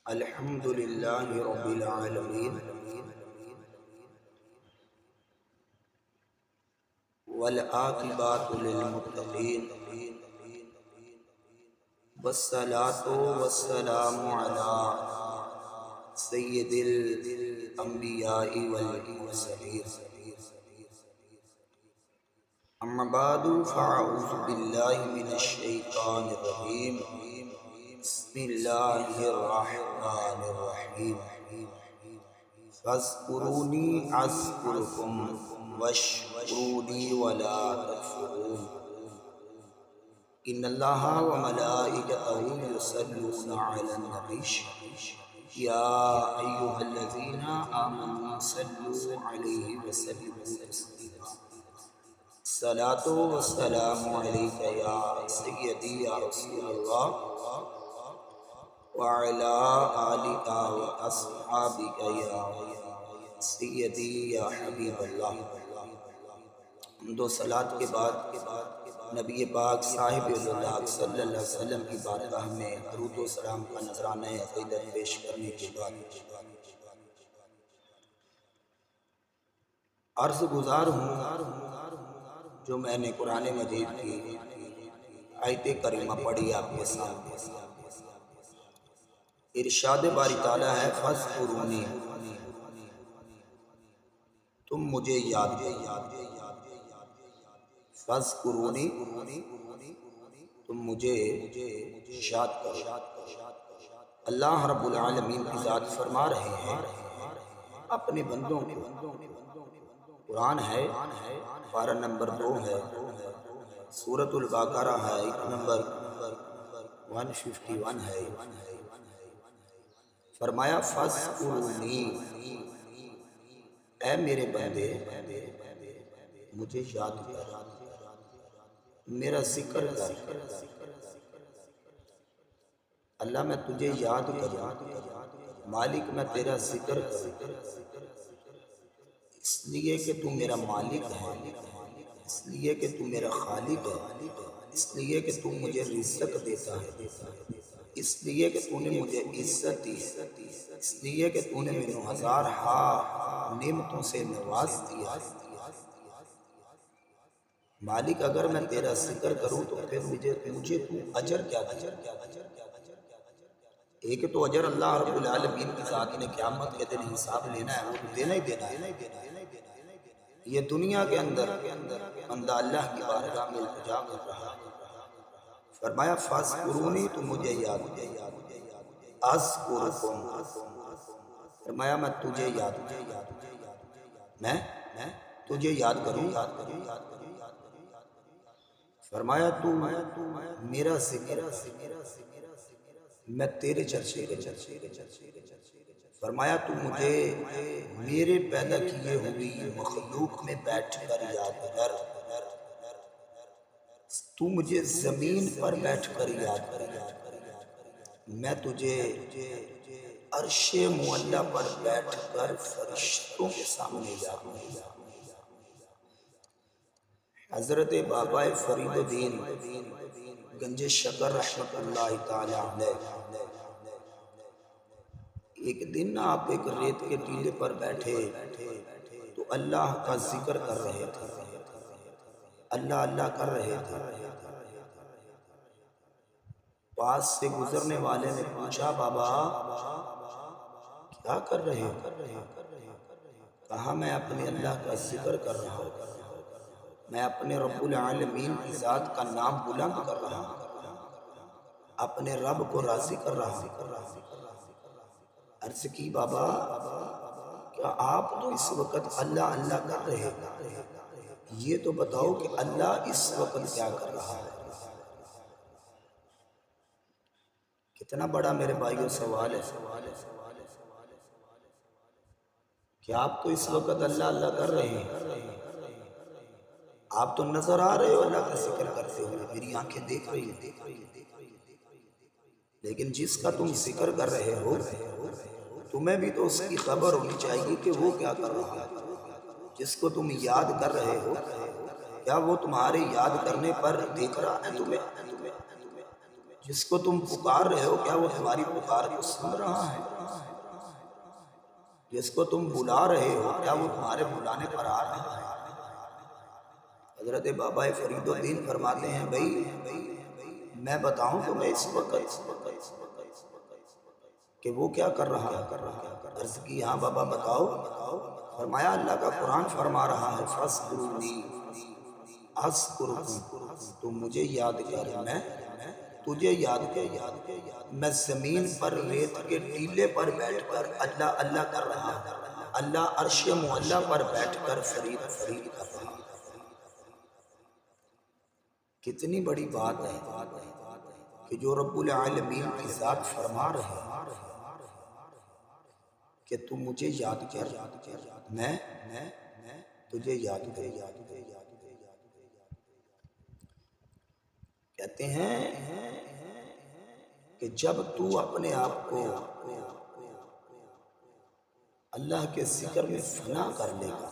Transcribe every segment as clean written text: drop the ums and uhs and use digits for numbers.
الحمد للہ رب العالمین والعاقبۃ للمتقین والصلاة والسلام علی سید الانبیاء والمرسلین اما بعد فاعوذ باللہ من الشیطان الرجیم بسم اللہ الرحمن الرحیم فاذکرونی اذکرکم واشکروا ولا تکفرون ان اللہ وملائکتہ یصلون علی النبی یا ایہا الذین آمنوا صلوا علیہ وسلموا تسلیما الصلاۃ والسلام علیک یا سیدی یا رسول اللہ وعلی آلک واصحابک یا سیدی یا حبیب اللہ۔ حمد و صلاۃ کے بعد نبی پاک صاحب اللہ صلی اللہ علیہ وسلم کی بارگاہ میں درود و سلام کا نذرانہ عقیدت پیش کرنے کے بعد عرض گزار ہوں جو میں نے قرآن مجید کی آیت کریمہ پڑھی آپ کے سامنے۔ ارشاد باری تعالیٰ ہے فاذکرونی، تم مجھے یاد کرو، فاذکرونی تم مجھے یاد کرو۔ اللہ رب العالمین کی ذات فرما رہے ہیں اپنے بندوں کو، قرآن ہے پارہ نمبر 2 ہے، سورۃ البقرہ ہے، ایک نمبر 151 ہے۔ فرمایا فاذکرونی، اے میرے بندے مجھے یاد کر، میرا ذکر کر۔ اللہ میں تجھے یاد کروں، مالک میں تیرا ذکر کروں، اس لیے کہ تو میرا مالک ہے، اس لیے کہ تو میرا خالق ہے، اس لیے کہ تو مجھے رزق دیتا ہے، اس لیے کہ تو نے مجھے عزت دی، اس لیے کہ تو نے مجھے ہزار نعمتوں سے نواز دیا۔ مالک اگر میں تیرا ذکر کروں تو پھر مجھے تو اجر کیا دے؟ ایک تو اجر اللہ رب العالمین کی ذات نے قیامت کے دن حساب لینا ہے، وہ تو دینا ہی دینا ہے۔ یہ دنیا کے اندر بندہ اللہ کی بارگاہ میں التجا کر رہا ہے۔ فرمایا فاذکرونی، تو مجھے یاد کرو، اذکرکم، فرمایا میں تجھے یاد کروں، میں تجھے یاد کروں۔ فرمایا تو میرا ذکر، میں تیرے چرچے فرمایا تو مجھے میرے پیدا کیے ہوئی مخلوق میں بیٹھ کر یاد کر، تو مجھے زمین پر بیٹھ کر یاد کر، میں تجھے عرش معلیٰ پر بیٹھ کر فرشتوں کے سامنے یاد کر۔ حضرت بابا فرید الدین گنج شکر رحمت اللہ تعالی علیہ، ایک دن آپ ایک ریت کے ٹیلے پر بیٹھے تو اللہ کا ذکر کر رہے تھے، اللہ اللہ کر رہے تھے۔ پاس سے گزرنے والے نے پوچھا بابا کیا کر رہے ہو؟ کہا میں اپنے اللہ کا ذکر کر رہا ہوں، میں اپنے رب العالمین کی ذات کا نام بلند کر رہا ہوں، اپنے رب کو راضی کر رہا ہوں۔ عرض کی بابا کیا آپ تو اس وقت اللہ اللہ کر رہے ہیں، یہ تو بتاؤ کہ اللہ اس وقت کیا کر رہا ہے؟ کتنا بڑا میرے بھائیوں سوال ہے کہ آپ تو اس وقت اللہ اللہ کر رہے ہیں، آپ تو نظر آ رہے ہو اللہ کا ذکر کرتے ہوئے، میری آنکھیں دیکھ رہی ہیں، لیکن جس کا تم ذکر کر رہے ہو تمہیں بھی تو اس کی خبر ہونی چاہیے کہ وہ کیا کر رہا ہے۔ جس کو تم یاد کر رہے ہو کیا وہ تمہارے یاد کرنے پر دیکھ رہا ہے تمہیں؟ جس کو تم پکار رہے ہو کیا وہ تمہاری پکار کو سن رہا ہے؟ جس کو تم بلا رہے ہو کیا وہ تمہارے بلانے پر آ رہا ہے؟ حضرت بابا فرید الدین فرماتے ہیں بھائی میں بتاؤں تو میں اس وقت کہ وہ کیا کر رہا ہے؟ عرض کی ہاں بابا بتاؤ۔ فرمایا اللہ کا قرآن فرما رہا ہے فَاذْكُرُونِی اذکرکم، تو مجھے یاد کر میں تجھے یاد کر۔ میں زمین پر ریت کے ٹیلے پر بیٹھ کر اللہ اللہ کر رہا ہوں، اللہ عرش معلیٰ پر بیٹھ کر فرید فرید کر رہا ہوں۔ کتنی بڑی بات ہے کہ جو رب العالمین کی ذات فرما رہے ہیں کہ تم مجھے یاد کر میں تجھے یاد کر۔ کہتے ہیں کہ جب تو اپنے آپ کو اللہ کے ذکر میں فنا کر لے گا،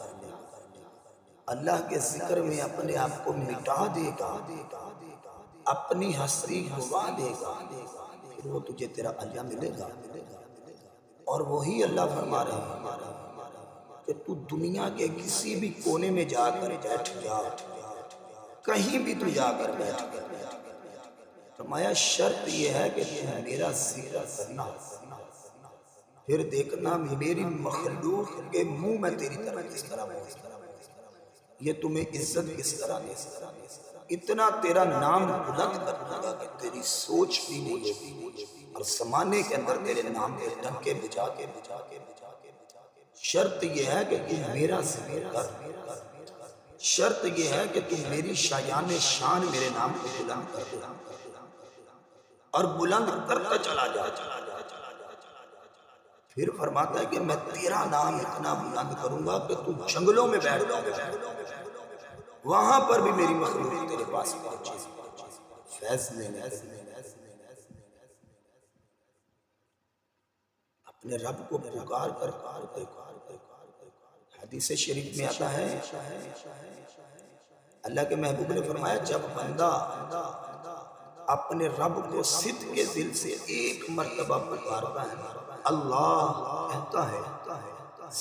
اللہ کے ذکر میں اپنے آپ کو مٹا دے گا، اپنی ہستی گوا دے گا، پھر وہ تجھے تیرا اللہ ملے گا۔ اور وہی اللہ فرما رہے ہیں کہ تو دنیا کے کسی بھی کونے میں جا کر بیٹھ جا، کہیں بھی تو جا کر بیٹھ گیا، فرمایا شرط یہ ہے کہ تم میرا ذکر کرنا، پھر دیکھنا میری مخلوق کے منہ میں تیری طرح کس طرح پہنچ، یہ تمہیں عزت کس طرح دے، اتنا تیرا نام بلند کر دوں گا کہ تیری سوچ بھی نہیں ہوگی، اور زمانے کے اندر تیرے نام کے ڈنکے بجا کے شرط یہ ہے کہ تم میرا ذکر کر، شرط یہ ہے کہ تم میری شایان شان میرے نام کو بلند کر دے اور بلند کرتا چلا جا۔ پھر فرماتا ہے کہ میں تیرا نام اتنا بلند کروں گا کہ تم جنگلوں میں بیٹھ جا، وہاں پر بھی میری مخلوق تیرے پاس پہنچے فیض لینے اپنے رب کو پکار کر۔ حدیث شریف میں آتا ہے اللہ کے محبوب نے فرمایا جب بندہ اپنے رب کو صدق کے دل سے ایک مرتبہ پکارتا ہے، اللہ کہتا ہے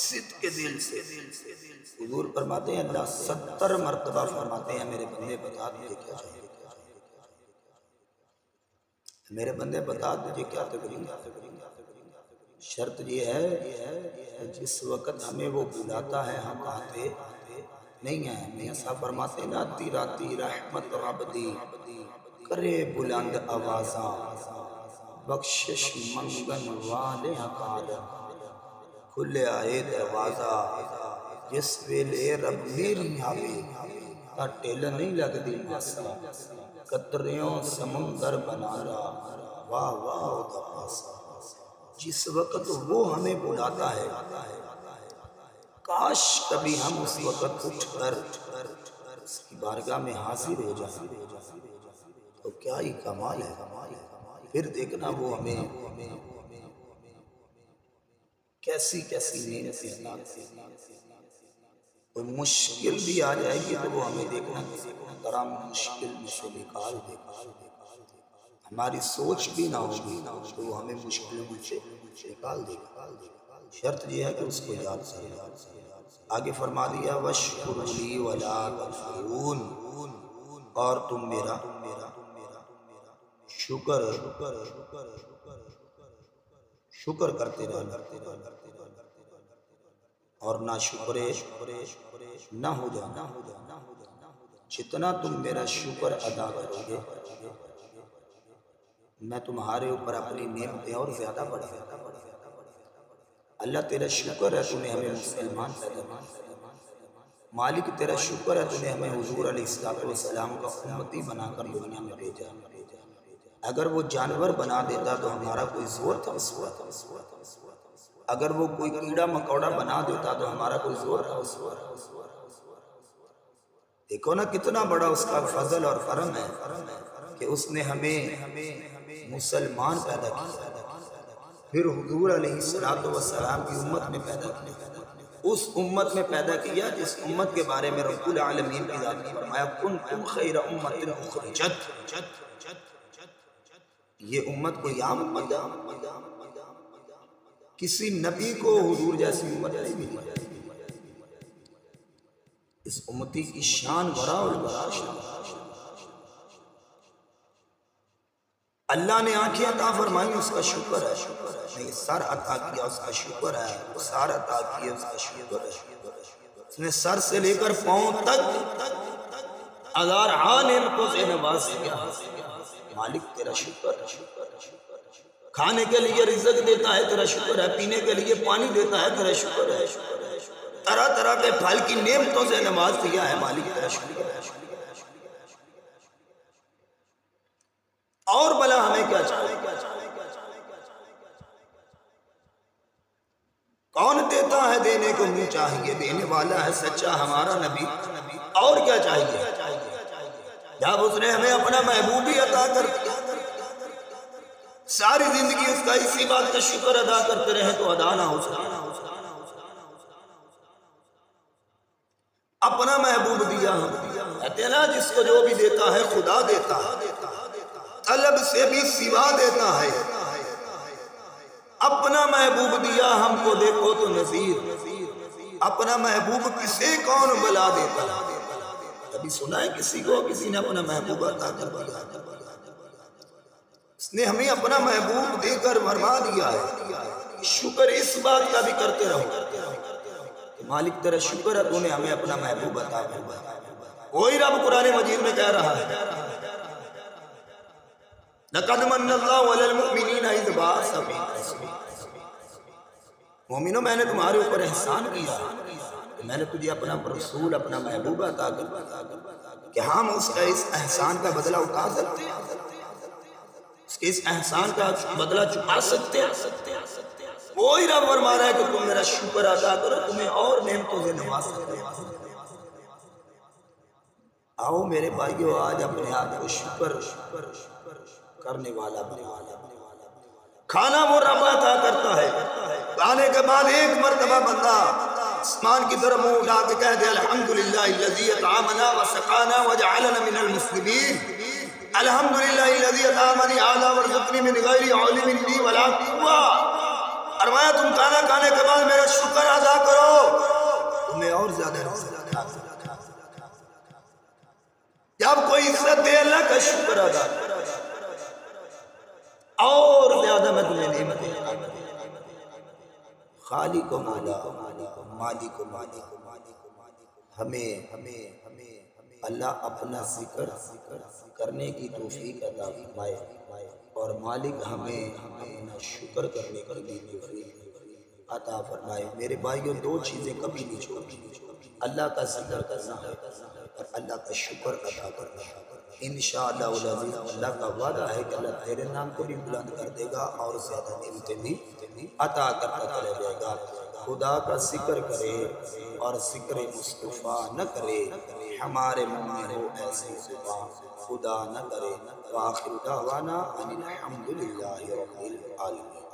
صدق کے دل سے، حضور فرماتے ہیں اللہ 70 مرتبہ فرماتے ہیں میرے بندے بتا تجھے کیا چاہیے، میرے بندے بتا تجھے کیا تکلیف۔ شرط یہ ہے جس وقت ہمیں وہ بلاتا ہے ہم آتے نہیں ہیں۔ میاں صاحب فرماتے ہیں راتی راتی رحمت رب دی کرے بلند آوازاں، بخشش منگن والے کال کھلے آئے دروازہ، جس ویلے رب میری آوے تا ٹل نہیں لگ دی ماسا، قطریوں سمندر بنا رہا واہ واہ دا پاسا۔ جس وقت وہ ہمیں بلاتا ہے کاش کبھی ہم اس وقت اٹھ کر اس کی بارگاہ میں حاضر ہو جائیں تو کیا ہی کمال ہے۔ پھر دیکھنا وہ ہمیں کیسی کیسی نعمتیں، کوئی مشکل بھی آ جائے گی تو وہ ہمیں دیکھنا طرح مشکل سے نکال دے گا، ہماری سوچ بھی نہ ہوگی تو وہ ہمیں مشکلوں سے نکال دے گا۔ شرط یہ ہے کہ اس کو یاد کرنا۔ آگے فرما دیا وَاشْكُرُوا لِي وَلَا تَكْفُرُونِ، اور تم میرا شکر کرتے رہنا اور نہ شکرے نہ ہو جانا۔ جتنا تم میرا شکر ادا کرو گے میں تمہارے اوپر اپنی نعمتیں اور زیادہ بڑھاتا۔ اللہ تیرا شکر ہے تو نے ہمیں مسلمان پیدا کیا، مالک تیرا شکر ہے تو نے ہمیں حضور علیہ السلام کا امتی بنا کر دنیا میں بھیجا۔ اگر وہ جانور بنا دیتا تو ہمارا کوئی زور تھا اس وقت، اگر وہ کوئی کیڑا مکوڑا بنا دیتا تو ہمارا کوئی زور تھا اس وقت۔ دیکھو نا کتنا بڑا اس کا فضل اور کرم ہے کہ اس نے ہمیں مسلمان پیدا کیا، پھر حضور علیہ السلام کی امت میں پیدا کیا، اس امت میں پیدا کیا جس امت کے بارے میں رب العالمین کی ذات نے فرمایا کنتم خیر امت اخرجت، یہ امت کو یام ملا، کسی نبی کو حضور جیسی امت نہیں ملی۔ اس امتی کی شان برا اور برا شان۔ اللہ نے آنکھیں عطا فرمائی اس کا شکر ہے، نہیں سر عطا کیا اس کا شکر ہے، سر عطا کیا اس کا شکر ہے۔ اس نے سر سے لے کر پاؤں تک ہزار نعمتوں سے نواز دیا۔ مالک تیرا شکر ہے، کھانے کے لیے رزق دیتا ہے تیرا شکر ہے، پینے کے لیے پانی دیتا ہے تیرا شکر ہے، طرح طرح کے پھل کی نعمتوں سے نواز دیا ہے، مالک تیرا شکر ہے۔ اور بلا ہمیں کیا چاہیے؟ کون دیتا ہے دینے کو منہ چاہیے، دینے والا ہے سچا ہمارا نبی، اور کیا چاہیے؟ جب اس نے ہمیں اپنا محبوب ہی عطا کر دیا، ساری زندگی اس کا اسی بات کا شکر ادا کرتے رہے تو ادا نہ ہو سکے۔ اپنا محبوب دیا ہم، کہتے ہیں نا جس کو جو بھی دیتا ہے خدا دیتا ہے، طلب سے بھی سوا دیتا ہے۔ اپنا محبوب دیا ہم کو دیکھو تو نذیر، اپنا محبوب کسے کون بلا دیتا ہے؟ کبھی سنا ہے کسی کو کسی نے اپنا محبوب عطا کر دیا؟ اس نے ہمیں اپنا محبوب دے کر فرما دیا ہے۔ شکر اس بات کا بھی کرتے رہو کہ مالک تیرا شکر ہے تو نے ہمیں اپنا محبوب عطا کر دیا۔ وہی رب قرآن مجید میں کہہ رہا ہے لَقَدْ مَنَّ اللَّهُ عَلَى الْمُؤْمِنِينَ إِذْ بَعَثَ فِيهِمْ رَسُولًا۔ مومنوں میں نے تمہارے اوپر احسان کیا، میں نے تجھے اپنا رسول اپنا محبوب عطا کر دیا کہ ہم اس کا اس احسان کا بدلہ اٹھا سکتے ہیں، اس کے اس احسان کا بدلہ چکا سکتے ہیں۔ وہی رب فرما رہا ہے کہ تم میرا شکر ادا کرو تمہیں اور نعمتوں سے نواز سکتے ہیں۔ آؤ میرے بھائیو آج اپنے آپ کو شکر کرنے والا بنے والا۔ کھانا وہ رب عطا کرتا ہے، کھانے کے بعد ایک مرتبہ بندہ آسمان کی طرف منہ اٹھا کے کہہ دے الحمدللہ الذی اطعمنا وسقانا وجعلنا من المسلمین، الحمدللہ الذی اطعمنی ھذا وارزقنی من غیر حول منی ولا قوہ۔ فرمایا تم کھانا کھانے کے بعد میرا شکر ادا کرو تمہیں اور زیادہ رزق عطا کرے۔ جب کوئی عزت دے اللہ کا شکر ادا کرو اور زیادہ میں تمہیں نعمتیں عطا کروں۔ خالق و مولا مالک و مالک ہمیں اللہ اپنا ذکر کرنے کی توفیق عطا فرمائے اور مالک ہمیں اپنا شکر کرنے کی بھی توفیق عطا فرمائے۔ میرے بھائیوں دو چیزیں کبھی نہیں چھوڑنی، اللہ کا ذکر کرنا ہے اور اللہ کا شکر ادا کرنا ہے۔ انشاءاللہ العزیز اللہ کا وعدہ ہے کہ اللہ تیرے نام کو بھی بلند کر دے گا اور زیادہ نعمتیں بھی عطا کرتا چلا جائے گا۔ خدا کا ذکر کرے اور ذکر مصطفیٰ نہ کرے، ہمارے منہ میں ہو ایسی زبان خدا نہ کرے۔ وآخر دعوانا ان الحمدللہ رب العالمین۔